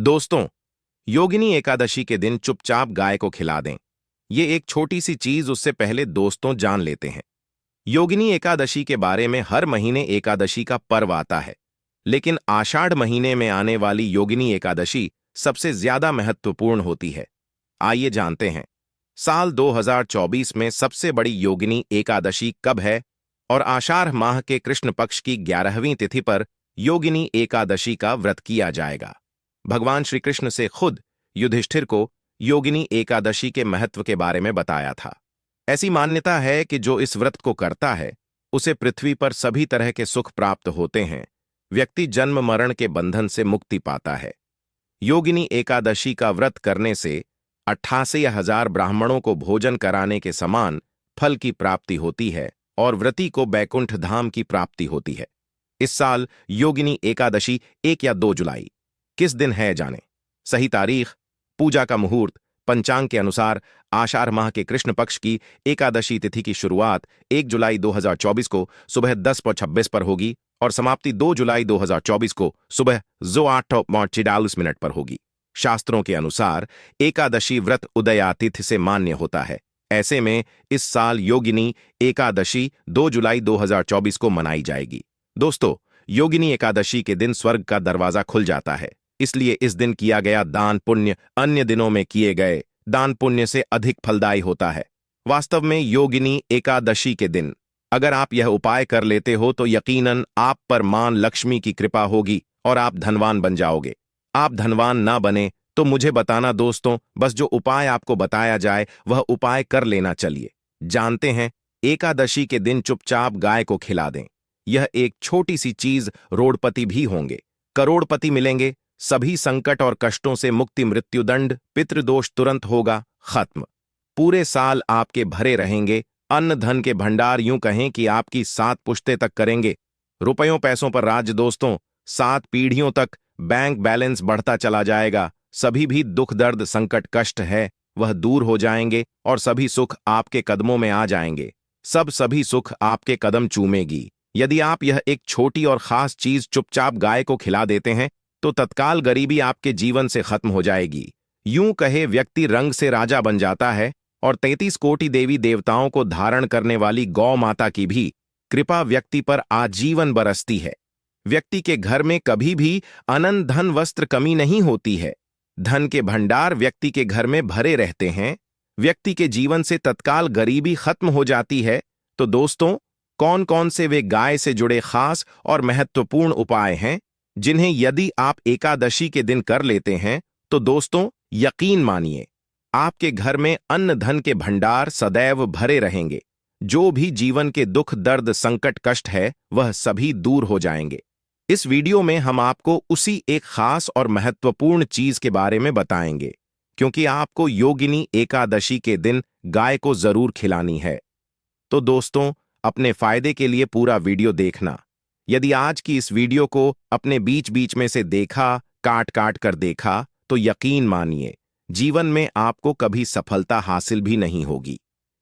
दोस्तों, योगिनी एकादशी के दिन चुपचाप गाय को खिला दें। ये एक छोटी सी चीज, उससे पहले दोस्तों जान लेते हैं। योगिनी एकादशी के बारे में हर महीने एकादशी का पर्व आता है, लेकिन आषाढ़ महीने में आने वाली योगिनी एकादशी सबसे ज्यादा महत्वपूर्ण होती है। आइए जानते हैं, साल 2024 में सबसे बड़ी योगिनी एकादशी कब है और आषाढ़ माह के कृष्ण पक्ष की 11वीं तिथि पर योगिनी एकादशी का व्रत किया जाएगा। भगवान श्री कृष्ण से खुद युधिष्ठिर को योगिनी एकादशी के महत्व के बारे में बताया था। ऐसी मान्यता है कि जो इस व्रत को करता है उसे पृथ्वी पर सभी तरह के सुख प्राप्त होते हैं, व्यक्ति जन्म मरण के बंधन से मुक्ति पाता है। योगिनी एकादशी का व्रत करने से 88,000 ब्राह्मणों को भोजन कराने के समान फल की प्राप्ति होती है और व्रती को बैकुंठ धाम की प्राप्ति होती है। इस साल योगिनी एकादशी 1 या 2 जुलाई किस दिन है जाने। सही तारीख, पूजा का मुहूर्त पंचांग के अनुसार आषाढ़ माह के कृष्ण पक्ष की एकादशी तिथि की शुरुआत 1 जुलाई 2024 को सुबह 10:26 पर होगी और समाप्ति 2 जुलाई 2024 को सुबह 8:46 पर होगी। शास्त्रों के अनुसार एकादशी व्रत उदया तिथि से मान्य होता है। ऐसे में इस साल योगिनी एकादशी 2 जुलाई 2024 को मनाई जाएगी। दोस्तों, योगिनी एकादशी के दिन स्वर्ग का दरवाजा खुल जाता है, इसलिए इस दिन किया गया दान पुण्य अन्य दिनों में किए गए दान पुण्य से अधिक फलदायी होता है। वास्तव में योगिनी एकादशी के दिन अगर आप यह उपाय कर लेते हो तो यकीनन आप पर मां लक्ष्मी की कृपा होगी और आप धनवान बन जाओगे। आप धनवान ना बने तो मुझे बताना दोस्तों, बस जो उपाय आपको बताया जाए वह उपाय कर लेना। चलिए जानते हैं। एकादशी के दिन चुपचाप गाय को खिला दें। यह एक छोटी सी चीज, रोड़पति भी होंगे, करोड़पति मिलेंगे, सभी संकट और कष्टों से मुक्ति, मृत्युदंड, पितृदोष तुरंत होगा खत्म। पूरे साल आपके भरे रहेंगे अन्न धन के भंडार, यूं कहें कि आपकी 7 पुश्ते तक करेंगे रुपयों पैसों पर राज। दोस्तों, 7 पीढ़ियों तक बैंक बैलेंस बढ़ता चला जाएगा। सभी भी दुख दर्द संकट कष्ट है वह दूर हो जाएंगे और सभी सुख आपके कदमों में आ जाएंगे। सभी सुख आपके कदम चूमेगी। यदि आप यह एक छोटी और खास चीज चुपचाप गाय को खिला देते हैं तो तत्काल गरीबी आपके जीवन से खत्म हो जाएगी। यूं कहे व्यक्ति रंग से राजा बन जाता है और 33 कोटि देवी देवताओं को धारण करने वाली गौ माता की भी कृपा व्यक्ति पर आजीवन बरसती है। व्यक्ति के घर में कभी भी अनंत धन वस्त्र कमी नहीं होती है। धन के भंडार व्यक्ति के घर में भरे रहते हैं। व्यक्ति के जीवन से तत्काल गरीबी खत्म हो जाती है। तो दोस्तों, कौन कौन से वे गाय से जुड़े खास और महत्वपूर्ण उपाय हैं जिन्हें यदि आप एकादशी के दिन कर लेते हैं तो दोस्तों यकीन मानिए आपके घर में अन्न धन के भंडार सदैव भरे रहेंगे। जो भी जीवन के दुख दर्द संकट कष्ट है वह सभी दूर हो जाएंगे। इस वीडियो में हम आपको उसी एक खास और महत्वपूर्ण चीज के बारे में बताएंगे, क्योंकि आपको योगिनी एकादशी के दिन गाय को जरूर खिलानी है। तो दोस्तों, अपने फायदे के लिए पूरा वीडियो देखना। यदि आज की इस वीडियो को अपने बीच बीच में से देखा, काट काट कर देखा, तो यकीन मानिए जीवन में आपको कभी सफलता हासिल भी नहीं होगी,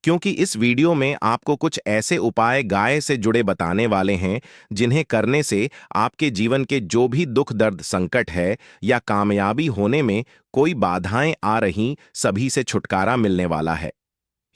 क्योंकि इस वीडियो में आपको कुछ ऐसे उपाय गाय से जुड़े बताने वाले हैं जिन्हें करने से आपके जीवन के जो भी दुख दर्द संकट है या कामयाबी होने में कोई बाधाएं आ रही, सभी से छुटकारा मिलने वाला है।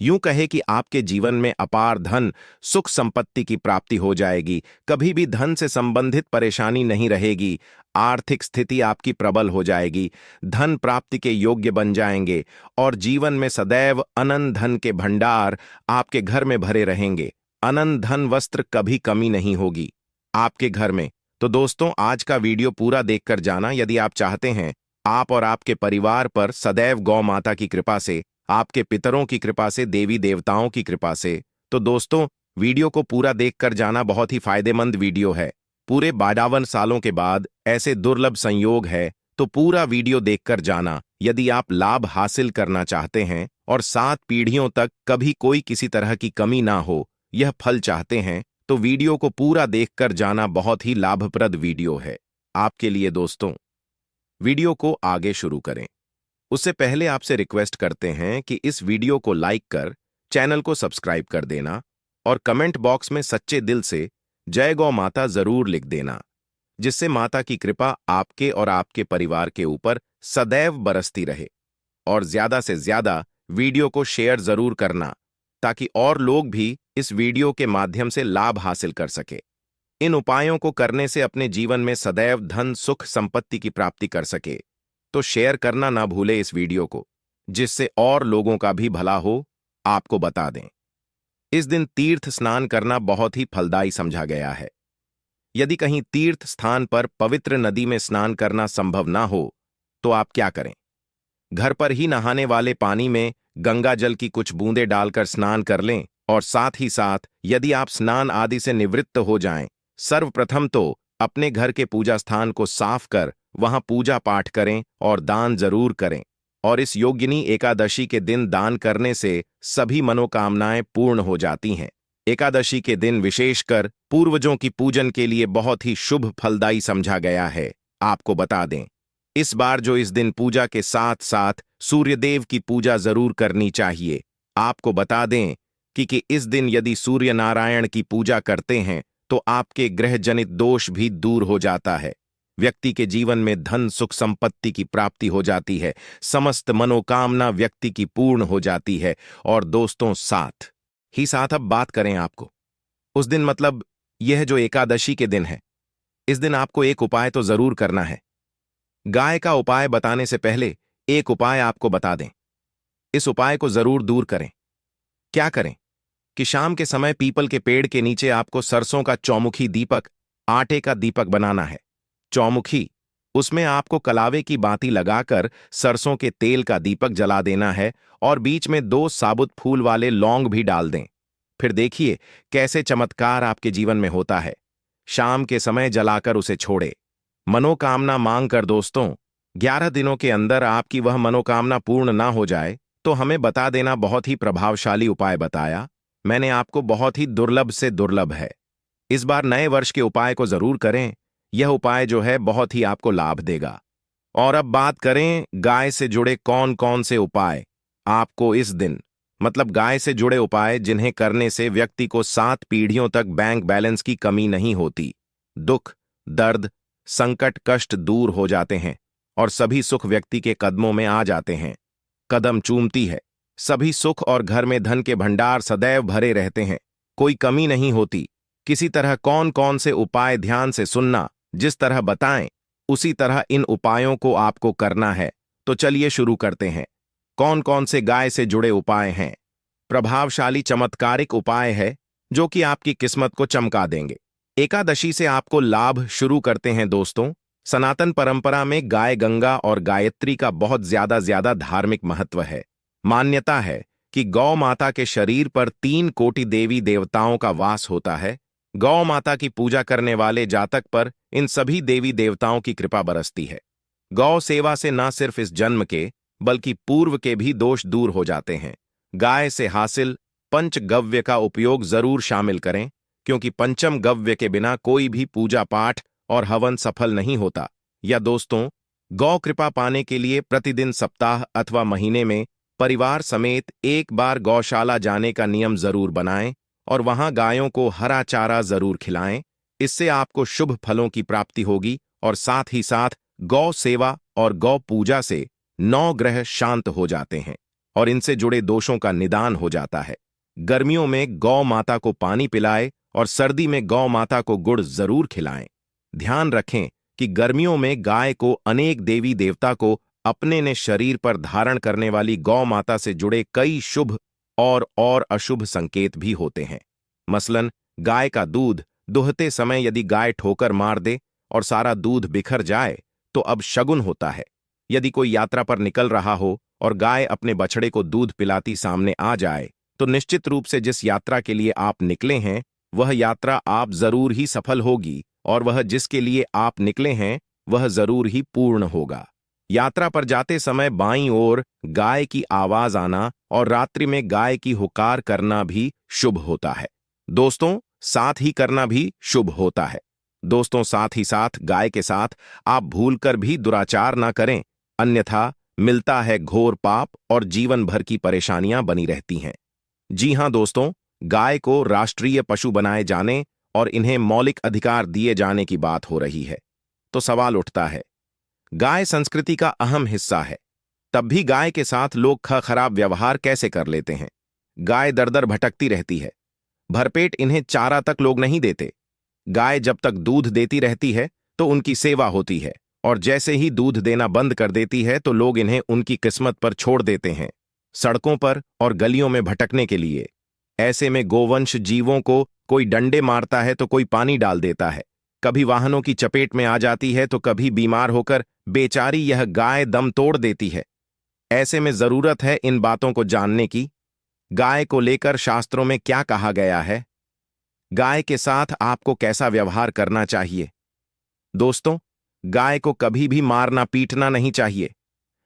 यूं कहे कि आपके जीवन में अपार धन सुख संपत्ति की प्राप्ति हो जाएगी। कभी भी धन से संबंधित परेशानी नहीं रहेगी। आर्थिक स्थिति आपकी प्रबल हो जाएगी। धन प्राप्ति के योग्य बन जाएंगे और जीवन में सदैव अनंत धन के भंडार आपके घर में भरे रहेंगे। अनंत धन वस्त्र कभी कमी नहीं होगी आपके घर में। तो दोस्तों, आज का वीडियो पूरा देखकर जाना। यदि आप चाहते हैं आप और आपके परिवार पर सदैव गौ माता की कृपा से, आपके पितरों की कृपा से, देवी देवताओं की कृपा से, तो दोस्तों वीडियो को पूरा देखकर जाना। बहुत ही फायदेमंद वीडियो है। पूरे 52 सालों के बाद ऐसे दुर्लभ संयोग है, तो पूरा वीडियो देखकर जाना। यदि आप लाभ हासिल करना चाहते हैं और 7 पीढ़ियों तक कभी कोई किसी तरह की कमी ना हो, यह फल चाहते हैं, तो वीडियो को पूरा देखकर जाना। बहुत ही लाभप्रद वीडियो है आपके लिए। दोस्तों, वीडियो को आगे शुरू करें उससे पहले आपसे रिक्वेस्ट करते हैं कि इस वीडियो को लाइक कर चैनल को सब्सक्राइब कर देना और कमेंट बॉक्स में सच्चे दिल से जय गौ माता जरूर लिख देना। जिससे माता की कृपा आपके और आपके परिवार के ऊपर सदैव बरसती रहे। और ज्यादा से ज्यादा वीडियो को शेयर जरूर करना, ताकि और लोग भी इस वीडियो के माध्यम से लाभ हासिल कर सके। इन उपायों को करने से अपने जीवन में सदैव धन सुख संपत्ति की प्राप्ति कर सके। तो शेयर करना ना भूले इस वीडियो को, जिससे और लोगों का भी भला हो। आपको बता दें, इस दिन तीर्थ स्नान करना बहुत ही फलदायी समझा गया है। यदि कहीं तीर्थ स्थान पर पवित्र नदी में स्नान करना संभव ना हो, तो आप क्या करें? घर पर ही नहाने वाले पानी में गंगा जल की कुछ बूंदें डालकर स्नान कर लें। और साथ ही साथ यदि आप स्नान आदि से निवृत्त हो जाएं, सर्वप्रथम तो अपने घर के पूजा स्थान को साफ कर वहां पूजा पाठ करें और दान जरूर करें। और इस योगिनी एकादशी के दिन दान करने से सभी मनोकामनाएं पूर्ण हो जाती हैं। एकादशी के दिन विशेषकर पूर्वजों की पूजन के लिए बहुत ही शुभ फलदायी समझा गया है। आपको बता दें, इस बार जो इस दिन पूजा के साथ साथ सूर्यदेव की पूजा जरूर करनी चाहिए। आपको बता दें कि इस दिन यदि सूर्य नारायण की पूजा करते हैं तो आपके ग्रह जनित दोष भी दूर हो जाता है। व्यक्ति के जीवन में धन सुख संपत्ति की प्राप्ति हो जाती है, समस्त मनोकामना व्यक्ति की पूर्ण हो जाती है। और दोस्तों, साथ ही साथ अब बात करें आपको उस दिन, मतलब यह जो एकादशी के दिन है, इस दिन आपको एक उपाय तो जरूर करना है। गाय का उपाय बताने से पहले एक उपाय आपको बता दें। इस उपाय को जरूर दूर करें। क्या करें कि शाम के समय पीपल के पेड़ के नीचे आपको सरसों का चौमुखी दीपक, आटे का दीपक बनाना है। चौमुखी, उसमें आपको कलावे की बाती लगाकर सरसों के तेल का दीपक जला देना है और बीच में 2 साबुत फूल वाले लौंग भी डाल दें। फिर देखिए कैसे चमत्कार आपके जीवन में होता है। शाम के समय जलाकर उसे छोड़े, मनोकामना मांग कर। दोस्तों, 11 दिनों के अंदर आपकी वह मनोकामना पूर्ण ना हो जाए तो हमें बता देना। बहुत ही प्रभावशाली उपाय बताया मैंने आपको, बहुत ही दुर्लभ से दुर्लभ है। इस बार नए वर्ष के उपाय को जरूर करें। यह उपाय जो है बहुत ही आपको लाभ देगा। और अब बात करें गाय से जुड़े कौन कौन से उपाय आपको इस दिन, मतलब गाय से जुड़े उपाय जिन्हें करने से व्यक्ति को 7 पीढ़ियों तक बैंक बैलेंस की कमी नहीं होती, दुख दर्द संकट कष्ट दूर हो जाते हैं और सभी सुख व्यक्ति के कदमों में आ जाते हैं। कदम चूमती है, सभी सुख और घर में धन के भंडार सदैव भरे रहते हैं, कोई कमी नहीं होती। किसी तरह कौन कौन से उपाय ध्यान से सुनना, जिस तरह बताएं उसी तरह इन उपायों को आपको करना है। तो चलिए शुरू करते हैं। कौन कौन से गाय से जुड़े उपाय हैं? प्रभावशाली चमत्कारिक उपाय है जो कि आपकी किस्मत को चमका देंगे। एकादशी से आपको लाभ शुरू करते हैं। दोस्तों, सनातन परंपरा में गाय गंगा और गायत्री का बहुत ज्यादा धार्मिक महत्व है। मान्यता है कि गौ माता के शरीर पर 3 कोटि देवी देवताओं का वास होता है। गौ माता की पूजा करने वाले जातक पर इन सभी देवी देवताओं की कृपा बरसती है। गौ सेवा से न सिर्फ इस जन्म के बल्कि पूर्व के भी दोष दूर हो जाते हैं। गाय से हासिल पंचगव्य का उपयोग जरूर शामिल करें, क्योंकि पंचम गव्य के बिना कोई भी पूजा पाठ और हवन सफल नहीं होता। या दोस्तों, गौ कृपा पाने के लिए प्रतिदिन सप्ताह अथवा महीने में परिवार समेत एक बार गौशाला जाने का नियम जरूर बनाएं और वहां गायों को हरा चारा जरूर खिलाएं। इससे आपको शुभ फलों की प्राप्ति होगी और साथ ही साथ गौ सेवा और गौ पूजा से 9 ग्रह शांत हो जाते हैं और इनसे जुड़े दोषों का निदान हो जाता है। गर्मियों में गौ माता को पानी पिलाएं और सर्दी में गौ माता को गुड़ जरूर खिलाएं। ध्यान रखें कि गर्मियों में गाय को अनेक देवी देवता को अपने ने शरीर पर धारण करने वाली गौ माता से जुड़े कई शुभ और अशुभ संकेत भी होते हैं। मसलन, गाय का दूध दुहते समय यदि गाय ठोकर मार दे और सारा दूध बिखर जाए तो अब शगुन होता है। यदि कोई यात्रा पर निकल रहा हो और गाय अपने बछड़े को दूध पिलाती सामने आ जाए तो निश्चित रूप से जिस यात्रा के लिए आप निकले हैं वह यात्रा आप जरूर ही सफल होगी और वह जिसके लिए आप निकले हैं वह जरूर ही पूर्ण होगा। यात्रा पर जाते समय बाईं ओर गाय की आवाज आना और रात्रि में गाय की हुकार करना भी शुभ होता है। दोस्तों, साथ ही करना भी शुभ होता है। दोस्तों, साथ ही साथ गाय के साथ आप भूलकर भी दुराचार ना करें, अन्यथा मिलता है घोर पाप और जीवन भर की परेशानियां बनी रहती हैं। जी हां दोस्तों, गाय को राष्ट्रीय पशु बनाए जाने और इन्हें मौलिक अधिकार दिए जाने की बात हो रही है। तो सवाल उठता है। गाय संस्कृति का अहम हिस्सा है, तब भी गाय के साथ लोग खराब व्यवहार कैसे कर लेते हैं। गाय दर दर भटकती रहती है, भरपेट इन्हें चारा तक लोग नहीं देते। गाय जब तक दूध देती रहती है तो उनकी सेवा होती है, और जैसे ही दूध देना बंद कर देती है तो लोग इन्हें उनकी किस्मत पर छोड़ देते हैं, सड़कों पर और गलियों में भटकने के लिए। ऐसे में गोवंश जीवों को कोई डंडे मारता है तो कोई पानी डाल देता है, कभी वाहनों की चपेट में आ जाती है तो कभी बीमार होकर बेचारी यह गाय दम तोड़ देती है। ऐसे में जरूरत है इन बातों को जानने की। गाय को लेकर शास्त्रों में क्या कहा गया है, गाय के साथ आपको कैसा व्यवहार करना चाहिए। दोस्तों, गाय को कभी भी मारना पीटना नहीं चाहिए।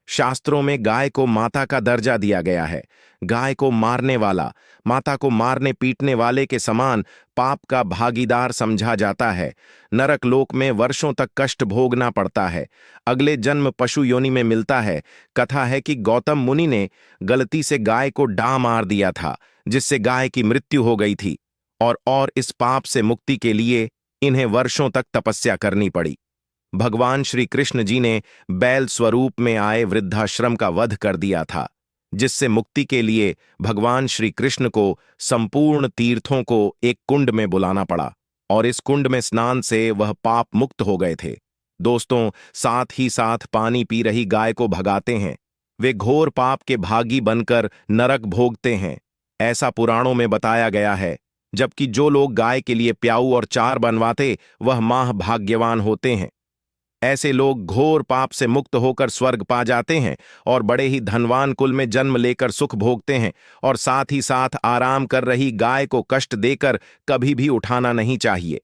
शास्त्रों में गाय को माता का दर्जा दिया गया है। गाय को मारने वाला माता को मारने पीटने वाले के समान पाप का भागीदार समझा जाता है। नरक लोक में वर्षों तक कष्ट भोगना पड़ता है, अगले जन्म पशु योनि में मिलता है। कथा है कि गौतम मुनि ने गलती से गाय को डांव मार दिया था, जिससे गाय की मृत्यु हो गई थी, और इस पाप से मुक्ति के लिए इन्हें वर्षों तक तपस्या करनी पड़ी। भगवान श्री कृष्ण जी ने बैल स्वरूप में आए वृद्धाश्रम का वध कर दिया था, जिससे मुक्ति के लिए भगवान श्री कृष्ण को संपूर्ण तीर्थों को एक कुंड में बुलाना पड़ा, और इस कुंड में स्नान से वह पाप मुक्त हो गए थे। दोस्तों, साथ ही साथ पानी पी रही गाय को भगाते हैं। वे घोर पाप के भागी बनकर नरक भोगते हैं, ऐसा पुराणों में बताया गया है। जबकि जो लोग गाय के लिए प्याऊ और चार बनवाते वह माह भाग्यवान होते हैं। ऐसे लोग घोर पाप से मुक्त होकर स्वर्ग पा जाते हैं और बड़े ही धनवान कुल में जन्म लेकर सुख भोगते हैं। और साथ ही साथ आराम कर रही गाय को कष्ट देकर कभी भी उठाना नहीं चाहिए।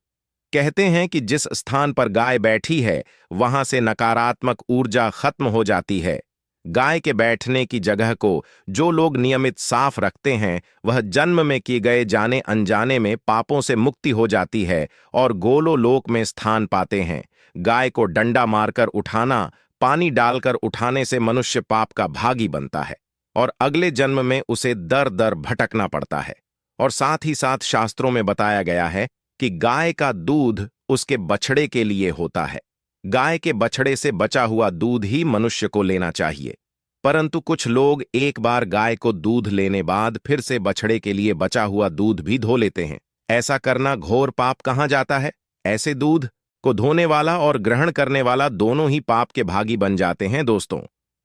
कहते हैं कि जिस स्थान पर गाय बैठी है वहां से नकारात्मक ऊर्जा खत्म हो जाती है। गाय के बैठने की जगह को जो लोग नियमित साफ रखते हैं वह जन्म में किए गए जाने अनजाने में पापों से मुक्ति हो जाती है और गोलो लोक में स्थान पाते हैं। गाय को डंडा मारकर उठाना, पानी डालकर उठाने से मनुष्य पाप का भागी बनता है और अगले जन्म में उसे दर दर भटकना पड़ता है। और साथ ही साथ शास्त्रों में बताया गया है कि गाय का दूध उसके बछड़े के लिए होता है। गाय के बछड़े से बचा हुआ दूध ही मनुष्य को लेना चाहिए। परंतु कुछ लोग एक बार गाय को दूध लेने बाद फिर से बछड़े के लिए बचा हुआ दूध भी धो लेते हैं। ऐसा करना घोर पाप कहाँ जाता है। ऐसे दूध को धोने वाला और ग्रहण करने वाला दोनों ही पाप के भागी बन जाते हैं। दोस्तों,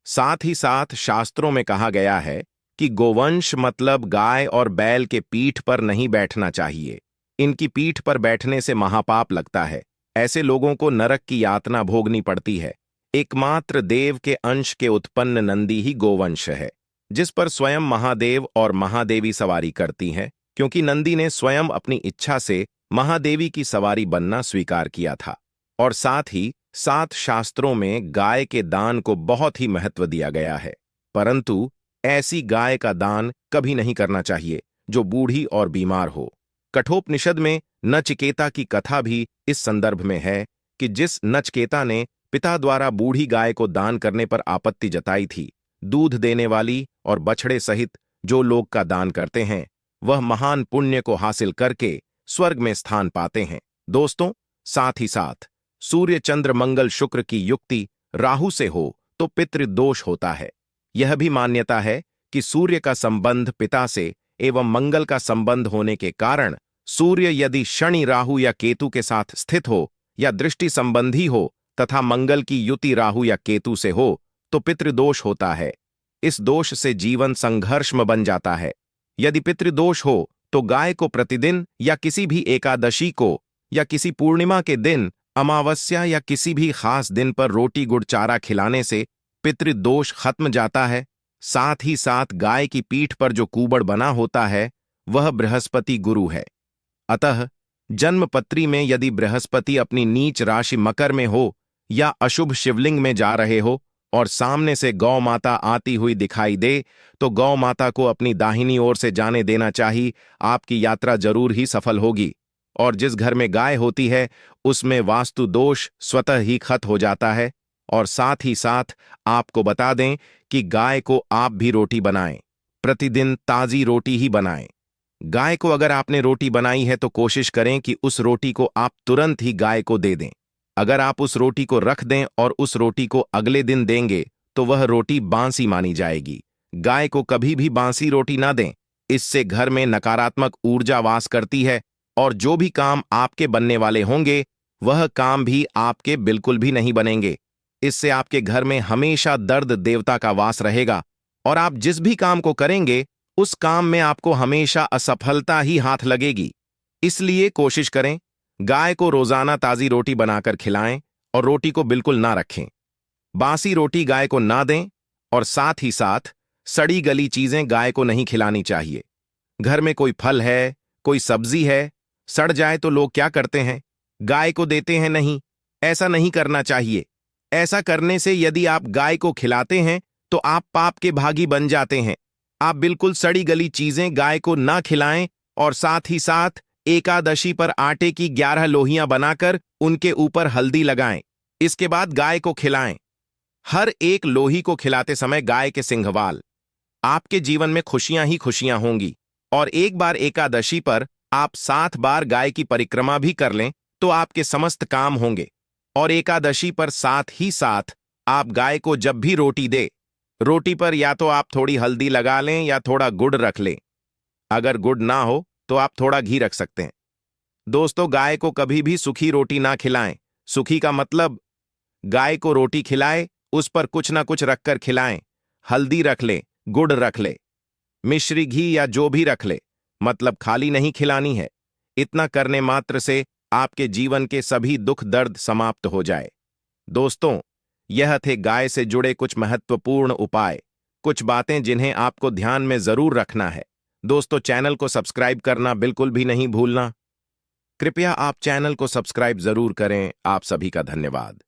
साथ ही साथ शास्त्रों में कहा गया है कि गोवंश मतलब गाय और बैल के पीठ पर नहीं बैठना चाहिए। इनकी पीठ पर बैठने से महापाप लगता है। ऐसे लोगों को नरक की यातना भोगनी पड़ती है। एकमात्र देव के अंश के उत्पन्न नंदी ही गोवंश है, जिस पर स्वयं महादेव और महादेवी सवारी करती हैं, क्योंकि नंदी ने स्वयं अपनी इच्छा से महादेवी की सवारी बनना स्वीकार किया था। और साथ ही साथ शास्त्रों में गाय के दान को बहुत ही महत्व दिया गया है। परंतु ऐसी गाय का दान कभी नहीं करना चाहिए जो बूढ़ी और बीमार हो। कठोपनिषद में नचिकेता की कथा भी इस संदर्भ में है कि जिस नचिकेता ने पिता द्वारा बूढ़ी गाय को दान करने पर आपत्ति जताई थी, दूध देने वाली और बछड़े सहित जो लोग का दान करते हैं वह महान पुण्य को हासिल करके स्वर्ग में स्थान पाते हैं। दोस्तों, साथ ही साथ सूर्य चंद्र मंगल शुक्र की युक्ति राहु से हो तो पितृदोष होता है। यह भी मान्यता है कि सूर्य का संबंध पिता से एवं मंगल का संबंध होने के कारण सूर्य यदि शनि राहु या केतु के साथ स्थित हो या दृष्टि संबंधी हो तथा मंगल की युति राहु या केतु से हो तो पितृदोष होता है। इस दोष से जीवन संघर्षमय बन जाता है। यदि पितृदोष हो तो गाय को प्रतिदिन या किसी भी एकादशी को या किसी पूर्णिमा के दिन, अमावस्या या किसी भी खास दिन पर रोटी गुड़ चारा खिलाने से पितृदोष खत्म जाता है। साथ ही साथ गाय की पीठ पर जो कूबड़ बना होता है वह बृहस्पति गुरु है। अतः जन्मपत्री में यदि बृहस्पति अपनी नीच राशि मकर में हो या अशुभ शिवलिंग में जा रहे हो और सामने से गौ माता आती हुई दिखाई दे तो गौ माता को अपनी दाहिनी ओर से जाने देना चाहिए। आपकी यात्रा जरूर ही सफल होगी। और जिस घर में गाय होती है उसमें वास्तु दोष स्वतः ही खत्म हो जाता है। और साथ ही साथ आपको बता दें कि गाय को आप भी रोटी बनाएं, प्रतिदिन ताजी रोटी ही बनाएं। गाय को अगर आपने रोटी बनाई है तो कोशिश करें कि उस रोटी को आप तुरंत ही गाय को दे दें। अगर आप उस रोटी को रख दें और उस रोटी को अगले दिन देंगे तो वह रोटी बासी मानी जाएगी। गाय को कभी भी बासी रोटी ना दें, इससे घर में नकारात्मक ऊर्जा वास करती है और जो भी काम आपके बनने वाले होंगे वह काम भी आपके बिल्कुल भी नहीं बनेंगे। इससे आपके घर में हमेशा दर्द देवता का वास रहेगा और आप जिस भी काम को करेंगे उस काम में आपको हमेशा असफलता ही हाथ लगेगी। इसलिए कोशिश करें गाय को रोजाना ताजी रोटी बनाकर खिलाएं और रोटी को बिल्कुल ना रखें। बासी रोटी गाय को ना दें और साथ ही साथ सड़ी गली चीजें गाय को नहीं खिलानी चाहिए। घर में कोई फल है, कोई सब्जी है, सड़ जाए तो लोग क्या करते हैं, गाय को देते हैं। नहीं, ऐसा नहीं करना चाहिए। ऐसा करने से यदि आप गाय को खिलाते हैं तो आप पाप के भागी बन जाते हैं। आप बिल्कुल सड़ी गली चीजें गाय को ना खिलाएं और साथ ही साथ एकादशी पर आटे की 11 लोहियां बनाकर उनके ऊपर हल्दी लगाएं। इसके बाद गाय को खिलाएं। हर एक लोही को खिलाते समय गाय के सिंघवाल। आपके जीवन में खुशियां ही खुशियां होंगी। और एक बार एकादशी पर आप 7 बार गाय की परिक्रमा भी कर लें तो आपके समस्त काम होंगे। और एकादशी पर साथ ही साथ आप गाय को जब भी रोटी दे, रोटी पर या तो आप थोड़ी हल्दी लगा लें या थोड़ा गुड़ रख लें। अगर गुड़ ना हो तो आप थोड़ा घी रख सकते हैं। दोस्तों, गाय को कभी भी सूखी रोटी ना खिलाएं। सूखी का मतलब गाय को रोटी खिलाए, उस पर कुछ ना कुछ रखकर खिलाएं। हल्दी रख ले, गुड़ रख ले, मिश्री घी या जो भी रख ले, मतलब खाली नहीं खिलानी है। इतना करने मात्र से आपके जीवन के सभी दुख दर्द समाप्त हो जाए। दोस्तों, यह थे गाय से जुड़े कुछ महत्वपूर्ण उपाय, कुछ बातें जिन्हें आपको ध्यान में जरूर रखना है। दोस्तों, चैनल को सब्सक्राइब करना बिल्कुल भी नहीं भूलना। कृपया आप चैनल को सब्सक्राइब जरूर करें। आप सभी का धन्यवाद।